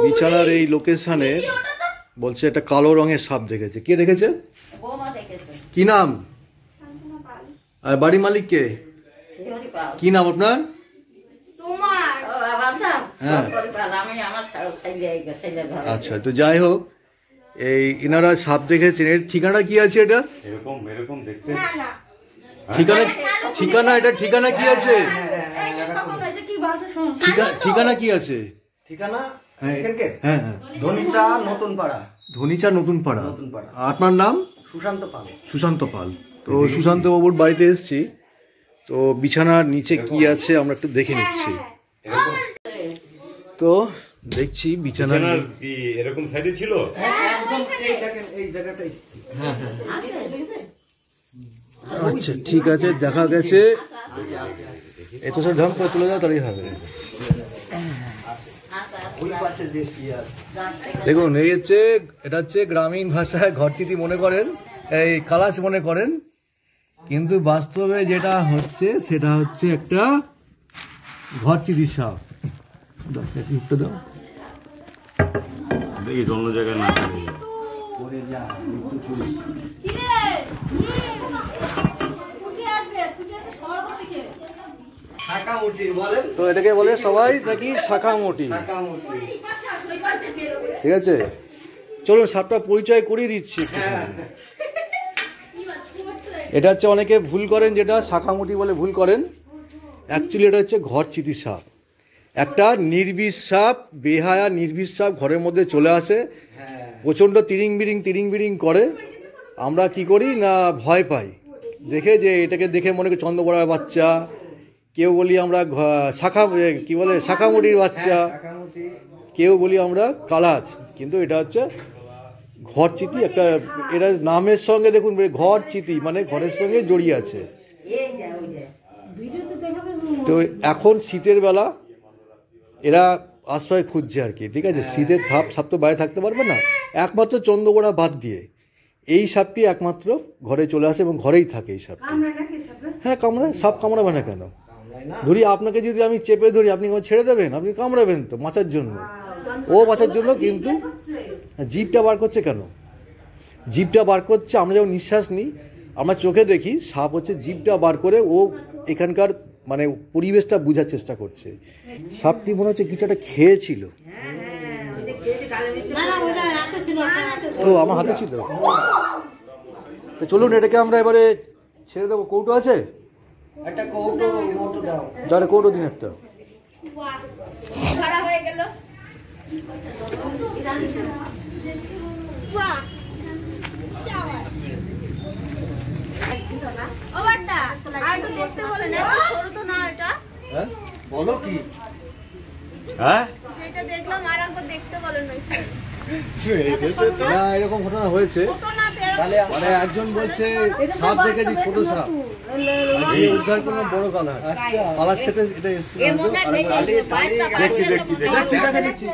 বিছানার এই লোকেশনে বলছে একটা কালো রঙের সাপ দেখেছে। কে দেখেছে? কি নাম? আর বাড়ি মালিক কে? কি নাম আপনার? হ্যাঁ আচ্ছা, তো যাই হোক, এই ইনারা সাপ দেখেছেন। এর ঠিকানা কি আছে? এটা এরকম দেখতে ঠিকানা এটা ঠিকানা কি আছে? ঠিকানা কি আছে? ঠিকানা ধনিচা নতুন পাড়া। আপনার নাম? সুশান্ত পাল। তো সুশান্ত বাবুর বাড়িতে এসেছি, তো বিছানার নিচে কি আছে আমরা একটু দেখে নিচ্ছি। তো দেখছি বিছানার এরকম সাইডে ছিল। আচ্ছা ঠিক আছে, দেখা গেছে। এত সব ঢং করে তুলে দাও তাহলেই হবে। দেখুন, এই হচ্ছে, এটা হচ্ছে গ্রামীণ ভাষায় ঘরচিতি মনে করেন, এই কালাচ মনে করেন, কিন্তু বাস্তবে যেটা হচ্ছে সেটা হচ্ছে একটা ঘরচিতি সাপ। দাও দেখি অন্য জায়গায় না তো এটাকে বলে সবাই নাকি শাখামুটি। ঠিক আছে, চলুন সাপটা পরিচয় করিয়ে দিচ্ছি। এটা হচ্ছে অনেকে ভুল করেন, যেটা শাখামুটি বলে ভুল করেন। অ্যাকচুয়ালি এটা হচ্ছে ঘরচিতি সাপ। একটা নির্বিষ সাপ, বেহায়া নির্বিষ সাপ ঘরের মধ্যে চলে আসে, প্রচণ্ড তিরিং বিরিং করে। আমরা কি করি না, ভয় পাই দেখে, যে এটাকে দেখে মনে করি চন্দ্রবড়ার বাচ্চা, কেউ বলি আমরা শাখামুটির বাচ্চা, কেউ বলি আমরা কালাচ, কিন্তু এটা হচ্ছে ঘরচিতি। একটা এটা নামের সঙ্গে দেখুন, ঘরচিতি মানে ঘরের সঙ্গে জড়িয়ে আছে। তো এখন শীতের বেলা এরা আশ্রয় খুঁজছে আর কি। ঠিক আছে, শীতের সাপ তো বাইরে থাকতে পারবে না, একমাত্র চন্দ্রগোড়া বাদ দিয়ে এই সাপটি একমাত্র ঘরে চলে আসে এবং ঘরেই থাকে এই সাপটি। হ্যাঁ কামড়ায়, সাপ কামড়াবে না কেন? ধরি আপনাকে যদি আমি চেপে ধরি, আপনি ছেড়ে দেবেন? আপনি কামড়াবেন তো বাঁচার জন্য, ও বাঁচার জন্য। কিন্তু জিভটা বার করছে কেন? জিভটা বার করছে, আমরা যখন নিঃশ্বাস নিই, আমরা চোখে দেখি, সাপ হচ্ছে জিভটা বার করে ও এখানকার মানে পরিবেশটা বোঝার চেষ্টা করছে। সাপটি মনে হচ্ছে কিছু একটা খেয়েছিল। তো আমার হাতে ছিল। তো চলুন এটাকে আমরা এবারে ছেড়ে দেবো। কৌটো আছে? একটা কৌটো দিন একটা। বলো কি? হ্যাঁ এরকম ঘটনা হয়েছে। মানে একজন বলছে সাপ দেখেছি, ছোট সাপ, উদ্ধার কোনো বড় কালাচ খেতে এটা এসেছিল। দেখছি